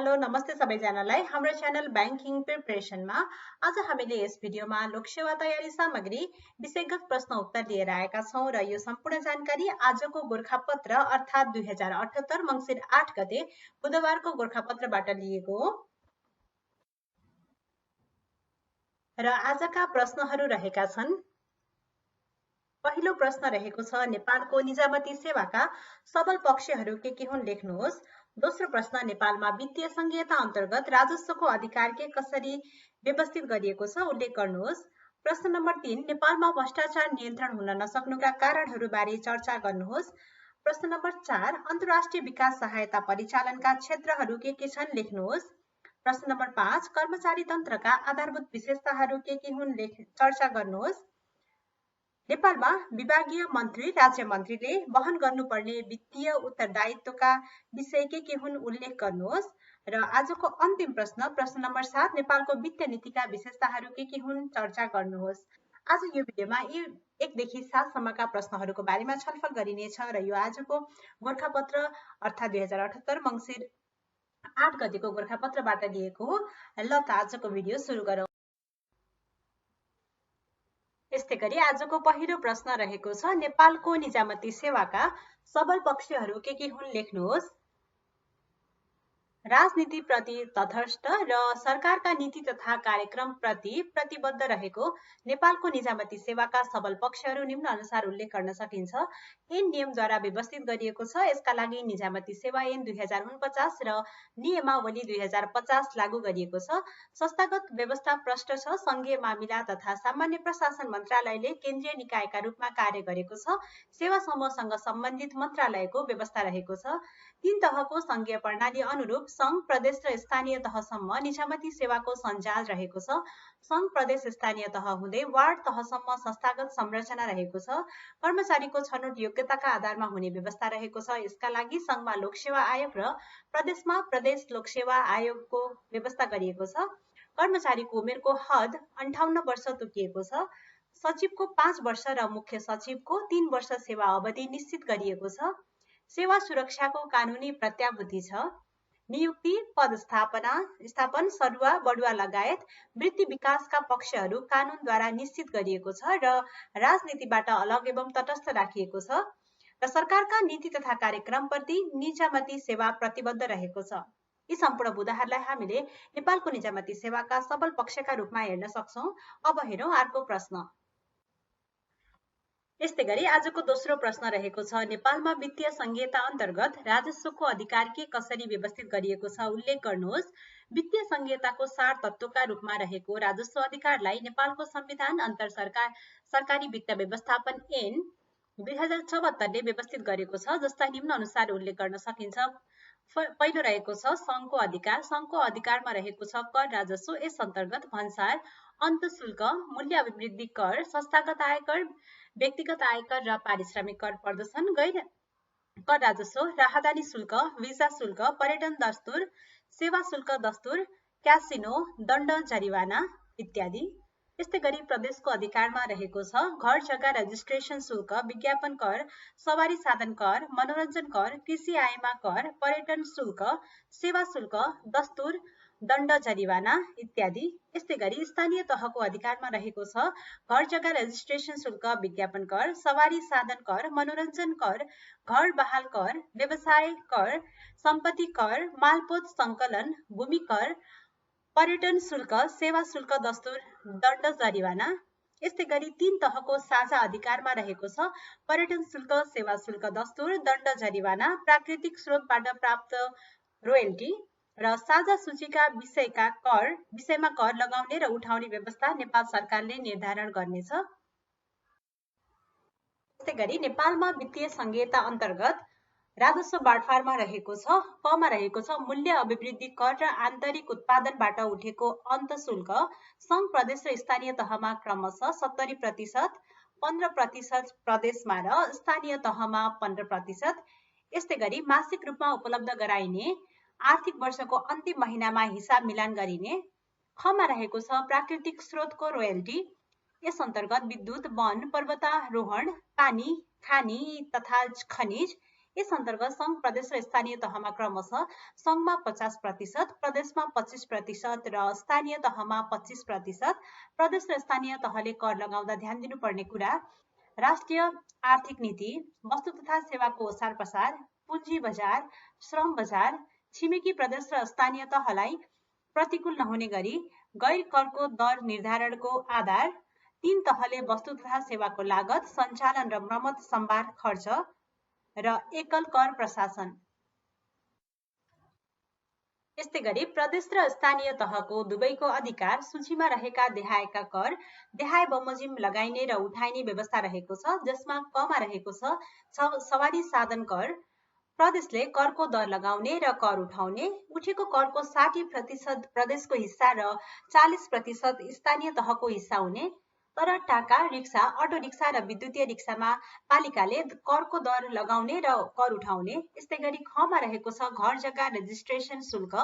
Hello नमस्ते सबैजनालाई हाम्रो च्यानल बैंकिङ प्रिपरेसनमा आज हामीले यस भिडियोमा लोकसेवा तयारी सामग्री विषयगत प्रश्न उत्तर लिएर आएका छौं र यो सम्पूर्ण जानकारी आजको गोरखापत्र अर्थात् 2078 मङ्सिर 8 गते बुधबारको गोरखापत्रबाट लिएको हो र आजका प्रश्नहरू रहेका छन्। पहिलो प्रश्न रहेको छ नेपालको निजामती सेवाका सबल पक्षहरू के हुन् लेख्नुहोस्। दोस्रो प्रश्न नेपालमा वित्तीय संघीयता अन्तर्गत राजस्वको अधिकार के कसरी व्यवस्थित गरिएको छ उल्लेख गर्नुहोस्। प्रश्न नम्बर 3 नेपालमा भ्रष्टाचार नियन्त्रण हुन नसक्नुका कारणहरूबारे चर्चा गर्नुहोस्। प्रश्न नम्बर 4 अन्तर्राष्ट्रिय विकास सहायता परिचालनका क्षेत्रहरू के छन् लेख्नुहोस्। प्रश्न नम्बर 5 कर्मचारी तन्त्रका आधारभूत विशेषताहरू के हुन् चर्चा गर्नुहोस्। नेपालमा विभागीय मन्त्री राज्य मन्त्रीले वहन गर्नुपर्ने वित्तीय उत्तरदायित्वका विषय के हुन् उल्लेख गर्नुहोस्। र आजको अन्तिम प्रश्न नम्बर 7 नेपालको वित्तीय नीतिका विशेषताहरू के हुन् चर्चा गर्नुहोस्। आज यो भिडियोमा यी 1 देखि 7 सम्मका प्रश्नहरूको बारेमा छलफल गरिनेछ र यो आजको गोरखापत्र अर्थात् 2078 मङ्सिर 8 गतेको गोरखापत्रबाट लिएको हो। ल त आजको भिडियो सुरु गरौँ। यस्तै गरी आजको पहिलो प्रश्न रहेको छ नेपालको निजामती सेवाका सबल पक्षहरू के हुन् लेख्नुहोस्। राजनीति प्रति तटस्थ र सरकारका नीति तथा कार्यक्रम प्रति प्रतिबद्ध रहेको नेपालको निजामती सेवाका सबल पक्षहरू निम्न अनुसार उल्लेख गर्न सकिन्छ। ऐन नियमद्वारा व्यवस्थित गरिएको छ। यसका लागि निजामती सेवा ऐन 2049 र नियमावली 2050 लागू गरिएको छ। संस्थागत व्यवस्था प्रष्ट छ। संघीय मामिला तथा सामान्य प्रशासन मन्त्रालयले केन्द्रीय निकायका रूपमा कार्य गरेको छ। सेवा समूहसँग सम्बन्धित मन्त्रालयको व्यवस्था रहेको छ। 3 तहको संघीय प्रणाली अनुरूप संघ, प्रदेश र स्थानीय तहसम्म निजामती सेवाको सञ्जाल रहेको छ। संघ, प्रदेश, स्थानीय तह हुँदै वार्ड तहसम्म संस्थागत संरचना रहेको छ। कर्मचारीको छनौट योग्यताका आधारमा हुने व्यवस्था रहेको छ। यसका लागि संघमा लोकसेवा आयोग र प्रदेशमा प्रदेश लोकसेवा आयोगको व्यवस्था गरिएको छ। कर्मचारीको उमेरको हद 58 वर्ष तोकिएको छ। सचिवको 5 वर्ष र मुख्य सचिवको 3 वर्ष सेवा अवधि निश्चित गरिएको छ। सेवा सुरक्षाको कानुनी प्रत्याभूति छ। नियुक्ति, स्थापन, सरुवा, बढुवा लगायत वृत्ति विकासका पक्षहरू कानूनद्वारा निश्चित गरिएको छ र राजनीतिबाट अलग एवं तटस्थ राखिएको छ र सरकारका नीति तथा कार्यक्रमप्रति निजामती सेवा प्रतिबद्ध रहेको छ। यी सम्पूर्ण बुदाहरूलाई हामीले नेपालको निजामती सेवाका सबल पक्षका रूपमा हेर्न सक्छौं। अब हेरौं अर्को प्रश्न। यस्तै गरी आजको दोस्रो प्रश्न रहेको छ नेपालमा वित्तीय संघीयता अन्तर्गत राजस्वको अधिकार के कसरी व्यवस्थित गरिएको छ उल्लेख गर्नुहोस्। वित्तीय संघीयताको सार तत्वका रूपमा रहेको राजस्व अधिकारलाई नेपालको संविधान अन्तर सरकारी वित्त व्यवस्थापन ऐन 2074 ले व्यवस्थित गरेको छ। जसलाई निम्न अनुसार उल्लेख गर्न सकिन्छ। पहिलो रहेको छ संघको अधिकार। संघको अधिकारमा रहेको छ कर राजस्व। यस अन्तर्गत भन्सार, अन्तःशुल्क, मूल्य अभिवृद्धि कर, संस्थागत आयकर, व्यक्तिगत आयकर र पारिश्रमिक कर पर्दछन्। गैर कर राजस्व राहदानी शुल्क, भिसा शुल्क, पर्यटन दस्तुर, सेवा शुल्क दस्तुर, क्यासिनो, दण्ड, जरिवाना इत्यादि। यस्तै गरी प्रदेशको अधिकारमा रहेको छ घर जग्गा रजिस्ट्रेसन शुल्क, विज्ञापन कर, सवारी साधन कर, मनोरञ्जन कर, कृषि आयमा कर, पर्यटन शुल्क, सेवा शुल्क, दस्तुर, दण्ड, जरिवाना इत्यादि। यस्तै गरी स्थानीय तहको अधिकारमा रहेको छ घर जग्गा रजिस्ट्रेसन शुल्क, विज्ञापन कर, सवारी साधन कर, मनोरञ्जन कर, घर बहाल कर, व्यवसाय कर, सम्पत्ति कर, मालपोत संकलन, भूमि कर, पर्यटन शुल्क, सेवा शुल्क दस्तुर, दण्ड, जरिवाना। यस्तै गरी 3 तहको साझा अधिकारमा रहेको छ पर्यटन शुल्क, सेवा शुल्क दस्तुर, दण्ड, जरिवाना, प्राकृतिक स्रोतबाट प्राप्त रोयल्टी र साझा सूचीका विषयमा कर लगाउने र उठाउने व्यवस्था नेपाल सरकारले निर्धारण गर्नेछ। यस्तै गरी नेपालमा वित्तीय संघीयता अन्तर्गत राजस्व बाँडफाँडमा रहेको छ। कमा रहेको छ मूल्य अभिवृद्धि कर र आन्तरिक उत्पादनबाट उठेको अन्तःशुल्क संघ, प्रदेश र स्थानीय तहमा क्रमशः 70%, 15% प्रदेशमा र स्थानीय तहमा 15%। यस्तै गरी मासिक रूपमा उपलब्ध गराइने आर्थिक वर्षको अन्तिम महिनामा हिसाब मिलान गरिने। खमा रहेको छ प्राकृतिक स्रोतको रोयल्टी। यस अन्तर्गत विद्युत, वन, पर्वतारोहण, पानी, खानी तथा खनिज यस अन्तर्गत सङ्घ, प्रदेश र स्थानीय तहमा क्रमशः सङ्घमा 50%, प्रदेशमा 25% र स्थानीय तहमा 25%, प्रदेश र स्थानीय तहले कर लगाउँदा ध्यान दिनुपर्ने कुरा राष्ट्रिय आर्थिक नीति, वस्तु तथा सेवाको ओसार पसार, पुँजी बजार, श्रम बजार, छिमेकी प्रदेश र स्थानीय तहलाई प्रतिकूल नहुने गरी गैर करको दर निर्धारणको आधार, 3 तहले वस्तु तथा सेवाको लागत, सञ्चालन र मर्मत सम्भार खर्च र एकल कर प्रशासन। यस्तै गरी प्रदेश र स्थानीय तहको दुवैको अधिकार सूचीमा रहेका देहायका कर, देहाय बमोजिम लगाइने र उठाइने व्यवस्था रहेको छ, जसमा कमा रहेको छ सवारी साधन कर। प्रदेशले करको दर लगाउने र कर उठाउने, उठेको करको 60% प्रदेशको हिस्सा र 40% स्थानीय तहको हिस्सा हुने। तर टाका, रिक्सा, अटो रिक्सा र विद्युतीय रिक्सामा पालिकाले करको दर लगाउने र कर उठाउने। यस्तै गरी खमा रहेको छ घर जग्गा रेजिस्ट्रेसन शुल्क।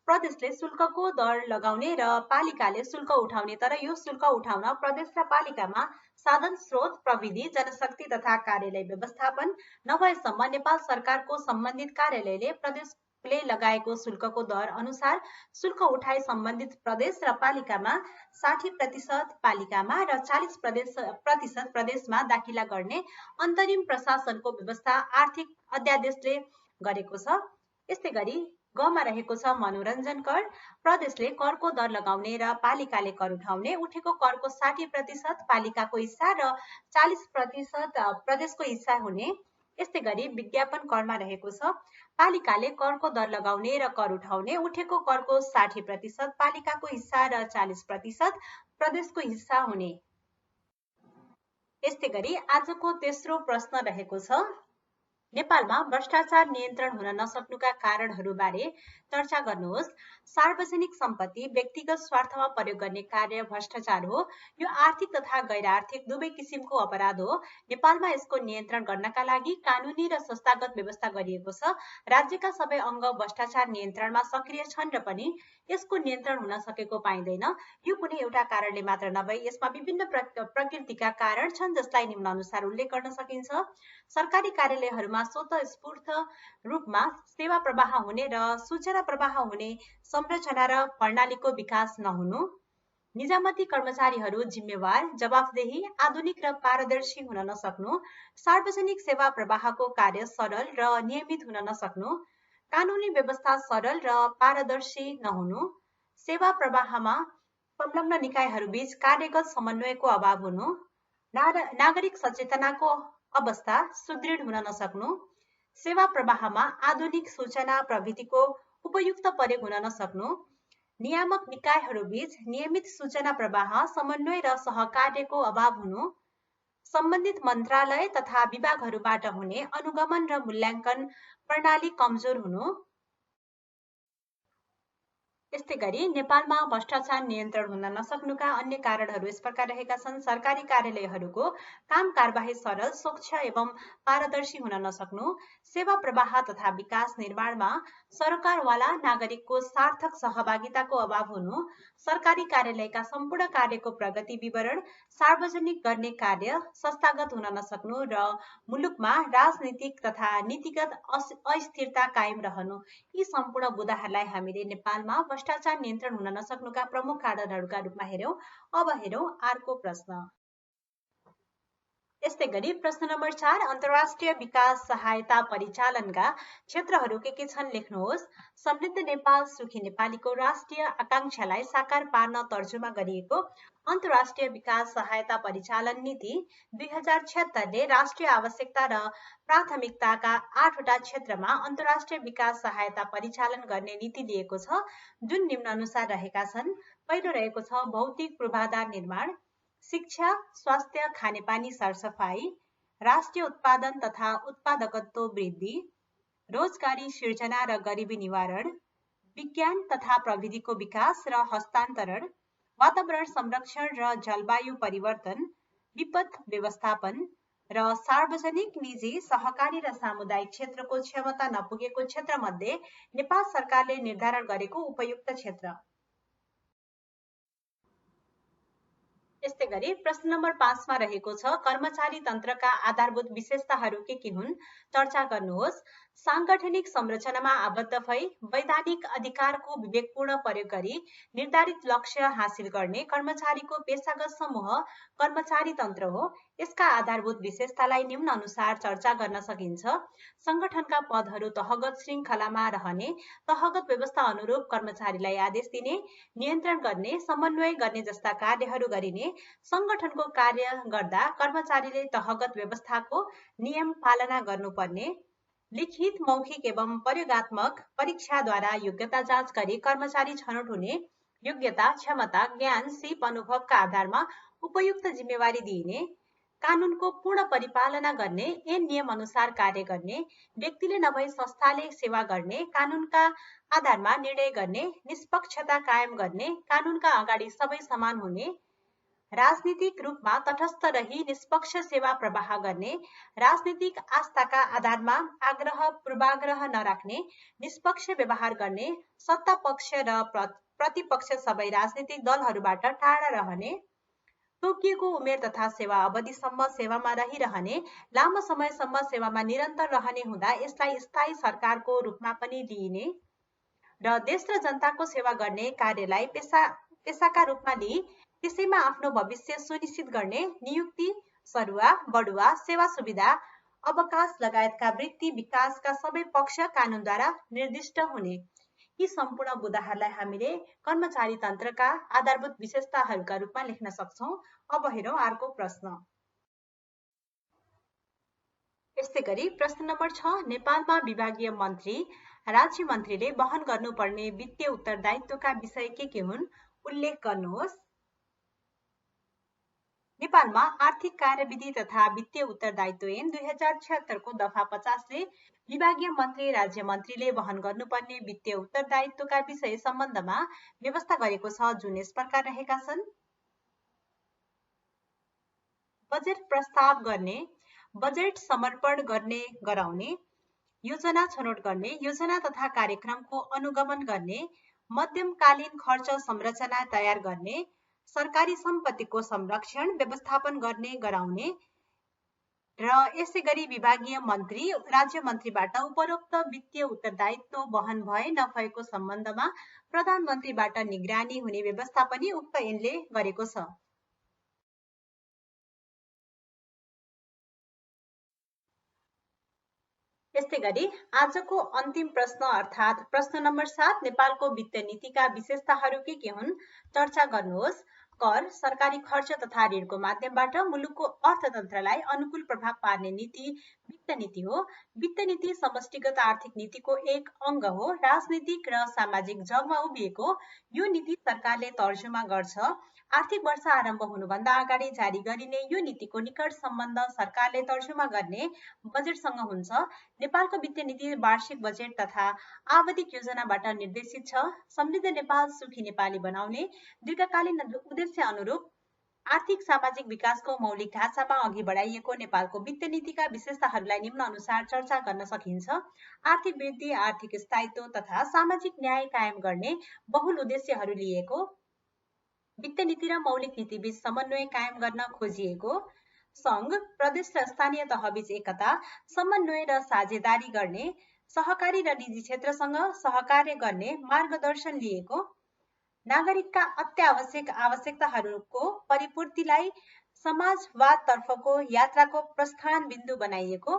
प्रदेशले शुल्कको दर लगाउने र पालिकाले शुल्क उठाउने, तर यो शुल्क उठाउन प्रदेश र पालिकामा साधन स्रोत, प्रविधि, जनशक्ति तथा कार्यालय व्यवस्थापन नभएसम्म नेपाल सरकारको सम्बन्धित कार्यालयले प्रदेशले लगाएको शुल्कको दर अनुसार शुल्क उठाए सम्बन्धित प्रदेश र पालिकामा 60% पालिकामा र 40% प्रदेशमा दाखिला गर्ने अन्तरिम प्रशासनको व्यवस्था आर्थिक अध्यादेशले गरेको छ। यस्तै गरी गमा रहेको छ मनोरञ्जन कर। प्रदेशले करको दर लगाउने र पालिकाले कर उठाउने, उठेको करको 60% पालिकाको हिस्सा र 40% प्रदेशको हिस्सा हुने। यस्तै गरी विज्ञापन करमा रहेको छ पालिकाले करको दर लगाउने र कर उठाउने, उठेको करको 60% पालिकाको हिस्सा र 40% प्रदेशको हिस्सा हुने। यस्तै गरी आजको तेस्रो प्रश्न रहेको छ नेपालमा भ्रष्टाचार नियन्त्रण हुन नसक्नुका कारणहरूबारे चर्चा गर्नुहोस्। सार्वजनिक सम्पत्ति व्यक्तिगत स्वार्थमा प्रयोग गर्ने कार्य भ्रष्टाचार हो। यो आर्थिक तथा गैर आर्थिक दुवै किसिमको अपराध हो। नेपालमा यसको नियन्त्रण गर्नका लागि कानुनी र संस्थागत व्यवस्था गरिएको छ। राज्यका सबै अङ्ग भ्रष्टाचार नियन्त्रणमा सक्रिय छन् र पनि यसको नियन्त्रण हुन सकेको पाइँदैन। यो कुनै एउटा कारणले मात्र नभई यसमा विभिन्न प्रकृतिका कारण छन्, जसलाई निम्नानुसार उल्लेख गर्न सकिन्छ। सरकारी कार्यालयहरूमा स्वतःस्फूर्त रूपमा सेवा प्रवाह हुने र सूचना प्रवाह हुने संरचना र प्रणालीको विकास नहुनु, निजामती कर्मचारीहरू जिम्मेवार, जवाफदेही, आधुनिक र पारदर्शी हुन नसक्नु, सार्वजनिक सेवा प्रवाहको कार्य सरल र नियमित हुन नसक्नु, कानुनी व्यवस्था सरल र पारदर्शी नहुनु, सेवा प्रवाहमा संलग्न निकायहरूबीच कार्यगत समन्वयको अभाव हुनु, नागरिक सचेतनाको अवस्था सुदृढ हुन नसक्नु, सेवा प्रवाहमा आधुनिक सूचना प्रविधिको उपयुक्त प्रयोग हुन नसक्नु, नियामक निकायहरूबीच नियमित सूचना प्रवाह, समन्वय र सहकार्यको अभाव हुनु, सम्बन्धित मन्त्रालय तथा विभागहरूबाट हुने अनुगमन र मूल्याङ्कन प्रणाली कमजोर हुनु। यस्तै गरी नेपालमा भ्रष्टाचार नियन्त्रण हुन नसक्नुका अन्य कारणहरू यस प्रकार रहेका छन्। सरकारी कार्यालयहरूको काम कारबाही सरल, स्वच्छ एवं पारदर्शी हुन नसक्नु, सेवा प्रवाह तथा विकास निर्माणमा सरकारवाला नागरिकको सार्थक सहभागिताको अभाव हुनु, सरकारी कार्यालयका सम्पूर्ण कार्यको प्रगति विवरण सार्वजनिक गर्ने कार्य संस्थागत हुन नसक्नु र मुलुकमा राजनीतिक तथा नीतिगत अस्थिरता कायम रहनु। यी सम्पूर्ण बुदाहरूलाई हामीले नेपालमा भ्रष्टाचार नियन्त्रण हुन नसक्नुका प्रमुख कारणहरूका रूपमा हेर्यौं। अब हेरौं अर्को प्रश्न। यस्तै गरी प्रश्न नम्बर 4, अन्तर्राष्ट्रिय विकास सहायता परिचालनका क्षेत्रहरू के छन् लेख्नुहोस्। समृद्ध नेपाल सुखी नेपालीको राष्ट्रिय आकांक्षालाई साकार पार्न तर्जुमा गरिएको अन्तर्राष्ट्रिय विकास सहायता परिचालन नीति 2076ले राष्ट्रिय आवश्यकता र प्राथमिकताका 8वटा क्षेत्रमा अन्तर्राष्ट्रिय विकास सहायता परिचालन गर्ने नीति लिएको छ, जुन निम्नानुसार रहेका छन्। पहिलो रहेको छ भौतिक पूर्वाधार निर्माण, शिक्षा, स्वास्थ्य, खानेपानी, सरसफाई, राष्ट्रिय उत्पादन तथा उत्पादकत्व वृद्धि, रोजगारी सिर्जना र गरिबी निवारण, विज्ञान तथा प्रविधिको विकास र हस्तान्तरण, वातावरण संरक्षण र जलवायु परिवर्तन, विपद व्यवस्थापन र सार्वजनिक, निजी, सहकारी र सामुदायिक क्षेत्रको क्षमता नपुगेको क्षेत्रमध्ये नेपाल सरकारले निर्धारण गरेको उपयुक्त क्षेत्र। यस्तै गरी प्रश्न नम्बर 5 मा रहेको छ कर्मचारी तन्त्रका आधारभूत विशेषताहरू के हुन् चर्चा गर्नुहोस्। सांगठनिक संरचनामा आबद्ध भई वैधानिक अधिकारको विवेकपूर्ण प्रयोग गरी निर्धारित लक्ष्य हासिल गर्ने कर्मचारीको पेशागत समूह कर्मचारी तन्त्र हो। यसका आधारभूत विशेषतालाई निम्न अनुसार चर्चा गर्न सकिन्छ। संगठनका पदहरू तहगत श्रृङ्खलामा रहने, तहगत व्यवस्था अनुरूप कर्मचारीलाई आदेश दिने, नियन्त्रण गर्ने, समन्वय गर्ने जस्ता कार्यहरू गरिने, संगठनको कार्य गर्दा कर्मचारीले तहगत व्यवस्थाको नियम पालना गर्नुपर्ने, लिखित, मौखिक एवं प्रयोगात्मक परीक्षाद्वारा योग्यता जाँच गरी कर्मचारी छनौट हुने, योग्यता, क्षमता, ज्ञान, सिप, अनुभवका आधारमा उपयुक्त जिम्मेवारी दिइने, कानुनको पूर्ण परिपालना गर्ने, ऐन नियम अनुसार कार्य गर्ने, व्यक्तिले नभई संस्थाले सेवा गर्ने, कानुनका आधारमा निर्णय गर्ने, निष्पक्षता कायम गर्ने, कानुनका अगाडि सबै समान हुने, राजनीतिक रूपमा तटस्थ रही निष्पक्ष सेवा प्रवाह गर्ने, राजनीतिक आस्थाका आधारमा आग्रह पूर्वाग्रह नराख्ने, निष्पक्ष व्यवहार गर्ने, सत्ता पक्ष र प्रतिपक्ष सबै राजनीतिक दलहरूबाट टाढा रहने, तोकिएको उमेर तथा सेवा अवधिसम्म सेवामा रहिरहने, लामो समयसम्म सेवामा निरन्तर रहने हुँदा यसलाई स्थायी सरकारको रूपमा पनि लिइने र देश र जनताको सेवा गर्ने कार्यलाई पेसाका रूपमा लिई त्यसैमा आफ्नो भविष्य सुनिश्चित गर्ने, नियुक्ति, सरुवा, बढुवा, सेवा सुविधा, अवकाश लगायतका वृत्ति विकासका सबै पक्ष कानुनद्वारा निर्दिष्ट हुने। यी सम्पूर्ण बुदाहरूलाई हामीले कर्मचारी तन्त्रका आधारभूत विशेषताहरूका रूपमा लेख्न सक्छौं। अब हेरौं अर्को प्रश्न। यस्तै गरी प्रश्न नम्बर 6 नेपालमा विभागीय मन्त्री, राज्य मन्त्रीले वहन गर्नुपर्ने वित्तीय उत्तरदायित्वका विषय के हुन् उल्लेख गर्नुहोस्। नेपालमा आर्थिक कार्यविधि तथा वित्तीय उत्तरदायित्व ऐन 2076 को दफा 50 ले विभागीय मन्त्री, राज्य मन्त्रीले वहन गर्नुपर्ने वित्तीय उत्तरदायित्वका विषय सम्बन्धमा व्यवस्था गरेको छ, जुन यस प्रकार रहेका छन्। बजेट प्रस्ताव गर्ने, बजेट समर्पण गर्ने गराउने, योजना छनौट गर्ने, योजना तथा कार्यक्रमको अनुगमन गर्ने, मध्यमकालीन खर्च संरचना तयार गर्ने, सरकारी सम्पत्तिको संरक्षण व्यवस्थापन गर्ने गराउने र यसै गरी विभागीय मन्त्री, राज्य मन्त्रीबाट उपरोक्त वित्तीय उत्तरदायित्व वहन भए नभएको सम्बन्धमा प्रधानमन्त्रीबाट निगरानी हुने व्यवस्था पनि उक्त ऐनले गरेको छ। यस्तै गरी आजको अन्तिम प्रश्न अर्थात् प्रश्न नम्बर 7 नेपालको वित्त नीतिका विशेषताहरू के हुन् चर्चा गर्नुहोस्। कर, सरकारी खर्च तथा ऋणको माध्यमबाट मुलुकको अर्थतन्त्रलाई अनुकूल प्रभाव पार्ने नीति वित्त नीति हो। वित्त नीति समष्टिगत आर्थिक नीतिको एक अंग हो। राजनीतिक र सामाजिक जगमा उभिएको यो नीति सरकारले तर्जुमा गर्छ। आर्थिक वर्ष आरम्भ हुनुभन्दा अगाडि जारी गरिने यो नीतिको निकट सम्बन्ध सरकारले तर्जुमा गर्ने बजेटसँग हुन्छ। नेपालको वित्तीय नीति वार्षिक बजेट तथा आवधिक योजनाबाट निर्देशित छ। समृद्ध नेपाल, सुखी नेपाली बनाउने दीर्घकालीन उद्देश्य अनुरूप आर्थिक सामाजिक विकासको मौलिक ढाँचामा अघि बढाइएको नेपालको वित्त नीतिका विशेषताहरूलाई निम्न अनुसार चर्चा गर्न सकिन्छ। आर्थिक वृद्धि, आर्थिक स्थायित्व तथा सामाजिक न्याय कायम गर्ने बहुल उद्देश्यहरू लिएको, वित्त नीति र मौलिक नीतिबीच समन्वय कायम गर्न खोजिएको, संघ, प्रदेश र स्थानीय तहबीच एकता, समन्वय र साझेदारी गर्ने, सहकारी र निजी क्षेत्रसँग सहकार्य गर्ने मार्गदर्शन लिएको, नागरिकका अत्यावश्यक आवश्यकताहरूको परिपूर्तिलाई समाजवादतर्फको यात्राको प्रस्थान बिन्दु बनाइएको,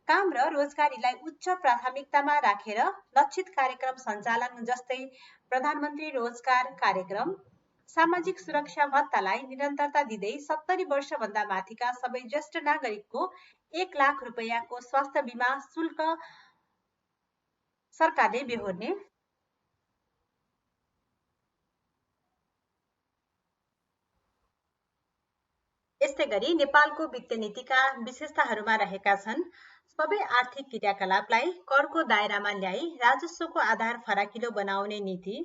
काम र रोजगारीलाई उच्च प्राथमिकतामा राखेर लक्षित कार्यक्रम सञ्चालन जस्तै प्रधानमन्त्री रोजगार कार्यक्रम, सामाजिक सुरक्षा भत्तालाई निरन्तरता दिँदै 70 वर्षभन्दा माथिका सबै ज्येष्ठ नागरिकको 1 लाख रुपैयाँको स्वास्थ्य बीमा शुल्क सरकारले बेहोर्ने, यस्तै गरी नेपालको वित्त नीतिका विशेषताहरूमा रहेका छन् सबै आर्थिक क्रियाकलापलाई करको दायरामा ल्याई राजस्वको आधार फराकिलो बनाउने नीति,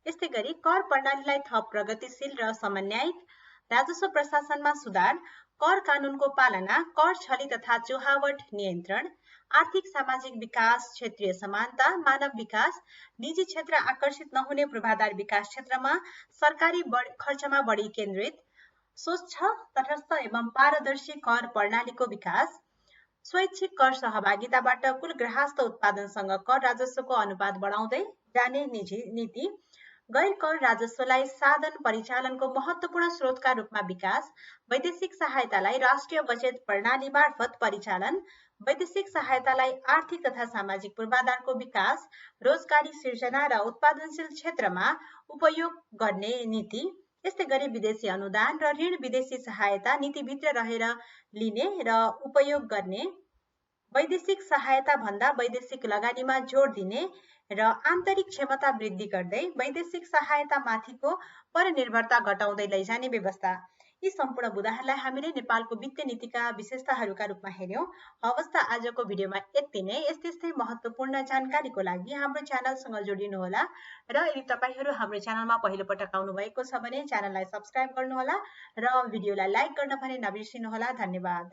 यस्तै गरी कर प्रणालीलाई थप प्रगतिशील र समन्वयिक, राजस्व प्रशासनमा सुधार, कर कानूनको पालना, कर छली तथा चुहावट नियन्त्रण, आर्थिक सामाजिक विकास, क्षेत्रीय समानता, मानव विकास, निजी क्षेत्र आकर्षित नहुने पूर्वाधार विकास क्षेत्रमा सरकारी खर्चमा बढी केन्द्रित, स्वच्छ, तटस्थ एवं पारदर्शी कर प्रणालीको विकास, स्वैच्छिक कर सहभागिताबाट कुल ग्राहस्थ उत्पादनसँग कर राजस्वको अनुपात बढाउँदै जाने नीति, गैर कर राजस्वलाई साधन परिचालनको महत्त्वपूर्ण स्रोतका रूपमा विकास, वैदेशिक सहायतालाई राष्ट्रिय बजेट प्रणाली मार्फत परिचालन, वैदेशिक सहायतालाई आर्थिक तथा सामाजिक पूर्वाधारको विकास, रोजगारी सिर्जना र उत्पादनशील क्षेत्रमा उपयोग गर्ने नीति, यस्तै गरी विदेशी अनुदान र ऋण विदेशी सहायता नीतिभित्र रहेर लिने र उपयोग गर्ने, वैदेशिक सहायता भन्दा वैदेशिक लगानीमा जोड दिने र आन्तरिक क्षमता वृद्धि गर्दै वैदेशिक सहायता माथिको परनिर्भरता घटाउँदै लैजाने व्यवस्था। यी सम्पूर्ण बुदाहरूलाई हामीले नेपालको वित्तीय नीतिका विशेषताहरूका रूपमा हेर्यौं। हवस् त आजको भिडियोमा यति नै। यस्तै महत्त्वपूर्ण जानकारीको लागि हाम्रो च्यानलसँग जोडिनुहोला र यदि तपाईहरू हाम्रो च्यानलमा पहिलो पटक आउनु भएको छ भने च्यानललाई सब्स्क्राइब गर्नुहोला र भिडियोलाई लाइक गर्न भने नबिर्सिनुहोला। धन्यवाद।